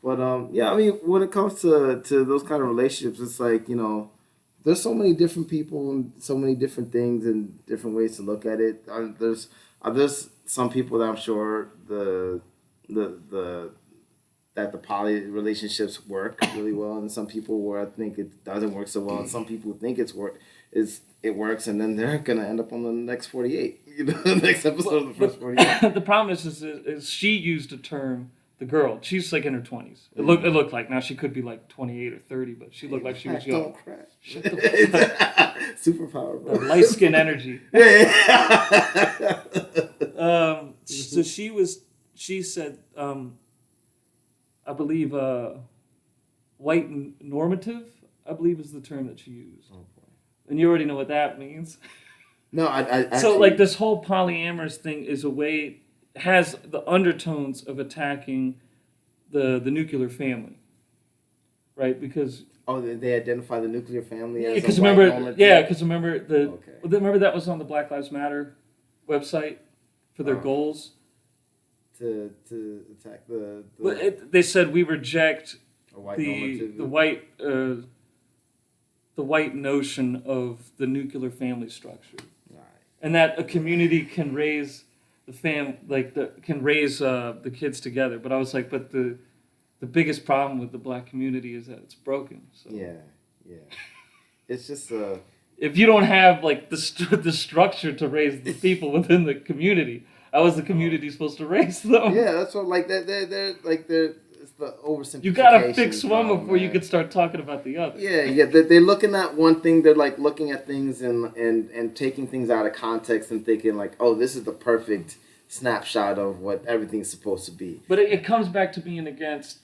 But yeah, I mean, when it comes to those kind of relationships, it's like there's so many different people and so many different things and different ways to look at it. There's some people that I'm sure the that the poly relationships work really well, and some people where I think it doesn't work so well, and some people think it works, and then they're gonna end up on the next 48, the next episode of the first 48. The problem is she used a term. The girl, she's like in her 20s. It looked like now she could be like 28 or 30, but she looked like she was young. Don't crash. Superpower, bro. Light skin energy. Yeah. So she said, I believe, white normative, I believe is the term that she used. Oh, boy. And you already know what that means. No, I actually... So, like, this whole polyamorous thing is a way, has the undertones of attacking the nuclear family. Right? Because... Oh, they identify the nuclear family as because a white normative? because remember, Okay. remember that was on the Black Lives Matter website for their goals? To attack they said we reject the white notion of the nuclear family structure, right. And that a community can raise the kids together. But I was like, but the biggest problem with the black community is that it's broken. So. Yeah, it's just if you don't have like the structure to raise the people within the community. How is the community supposed to raise them? Yeah, that's what they're it's the oversimplification. You gotta fix one before you can start talking about the other. Yeah, they're looking at one thing. They're like looking at things and taking things out of context and thinking like, oh, this is the perfect snapshot of what everything's supposed to be. But it comes back to being against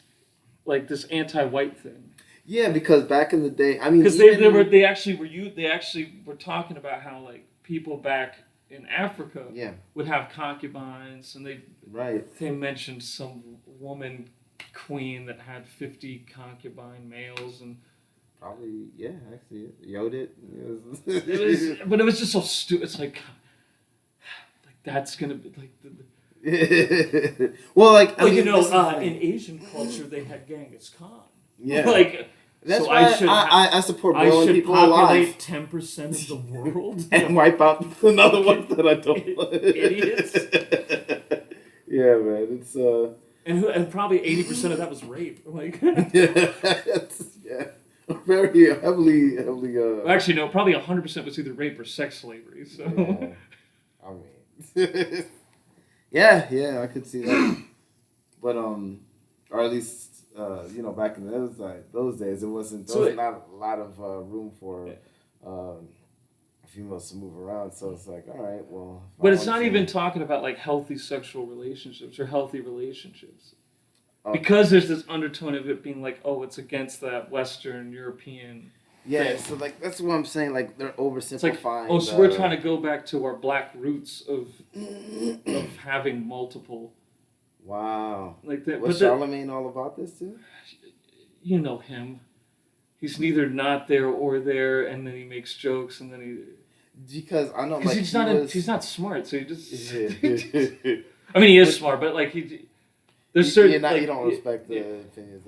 like this anti-white thing. Yeah, because back in the day, I mean, because they actually were talking about how like people back in Africa would have concubines, and they mentioned some woman queen that had 50 concubine males, and probably actually Yodit. But it was just so stupid. It's like that's gonna be like well, like in Asian culture they had Genghis Khan. Yeah, like. That's so why I support boiling people alive. 10% of the world and wipe out another one that I don't. Idiots. Yeah, man, it's and probably 80% of that was rape. Like very heavily. Actually, no, probably 100% was either rape or sex slavery. So. Yeah. I mean, yeah, I could see that, but or at least. Back in those days, it wasn't. There was not a lot of room for females to move around. So it's like, all right, well. But it's not even talking about like healthy sexual relationships or healthy relationships, because there's this undertone of it being like, oh, it's against that Western European. Yeah, thing. so like that's what I'm saying. Like they're oversimplifying. It's like, so we're trying to go back to our black roots of having multiple. Wow. Like that. Was Charlemagne all about this too? You know him. He's neither not there or there, and then he makes jokes, and then he. Because I know, like he's not smart, so he just. I mean, he is smart, but like there's certain. You don't respect the opinions.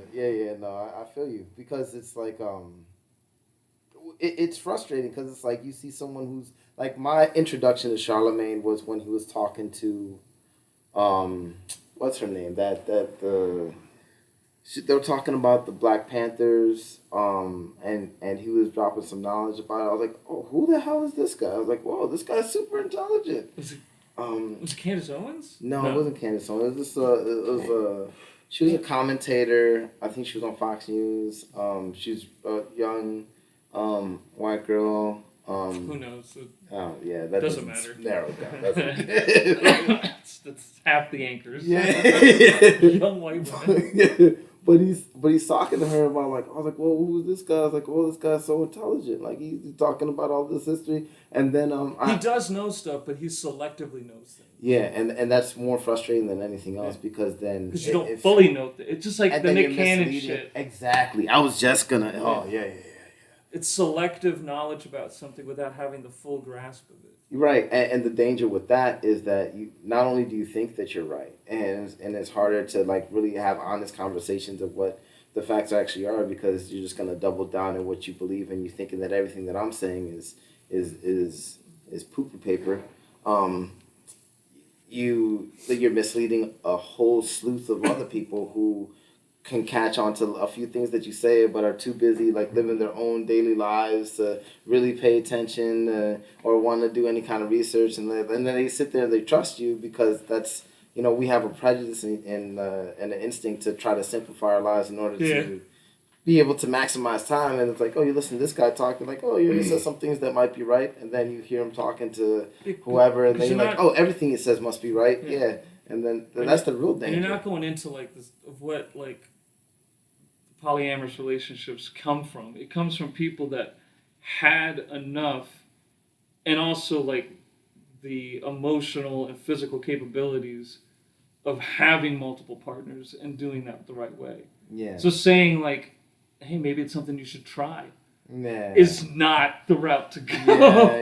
No, I feel you, because it's like it's frustrating because it's like you see someone who's like, my introduction to Charlemagne was when he was talking to what's her name? They were talking about the Black Panthers, and he was dropping some knowledge about it. I was like, oh, who the hell is this guy? I was like, whoa, this guy's super intelligent. Was it Candace Owens? No, it wasn't Candace Owens. She was a commentator. I think she was on Fox News. She's a young white girl. Who knows? Oh yeah, that doesn't matter. Narrow down. That's half the anchors. Yeah, young white woman. Yeah. But he's talking to her about, like, I was like, well, who is this guy? I was like, well, this guy's so intelligent. Like, he's talking about all this history, and then he does know stuff, but he selectively knows things. Yeah, and that's more frustrating than anything else, because you don't fully know it's just like the Nick Cannon shit. Exactly. I was just gonna. Oh yeah. it's selective knowledge about something without having the full grasp of it. Right, and the danger with that is that you not only do you think that you're right, and it's harder to like really have honest conversations of what the facts actually are because you're just gonna double down in what you believe and you're thinking that everything that I'm saying is poo paper. Um, you're misleading a whole sleuth of other people who can catch on to a few things that you say, but are too busy like living their own daily lives to really pay attention or want to do any kind of research, and then they sit there and they trust you because that's we have a prejudice and an instinct to try to simplify our lives in order to be able to maximize time. And it's like, oh, you listen to this guy talking, like, oh, he says some things that might be right, and then you hear him talking to whoever, and then you're like, oh, everything he says must be right, yeah. And then that's the real danger. And you're not going into like this of what like polyamorous relationships come from. It comes from people that had enough, and also like the emotional and physical capabilities of having multiple partners and doing that the right way. Yeah. So saying like, hey, maybe it's something you should try is not the route to go. Yeah.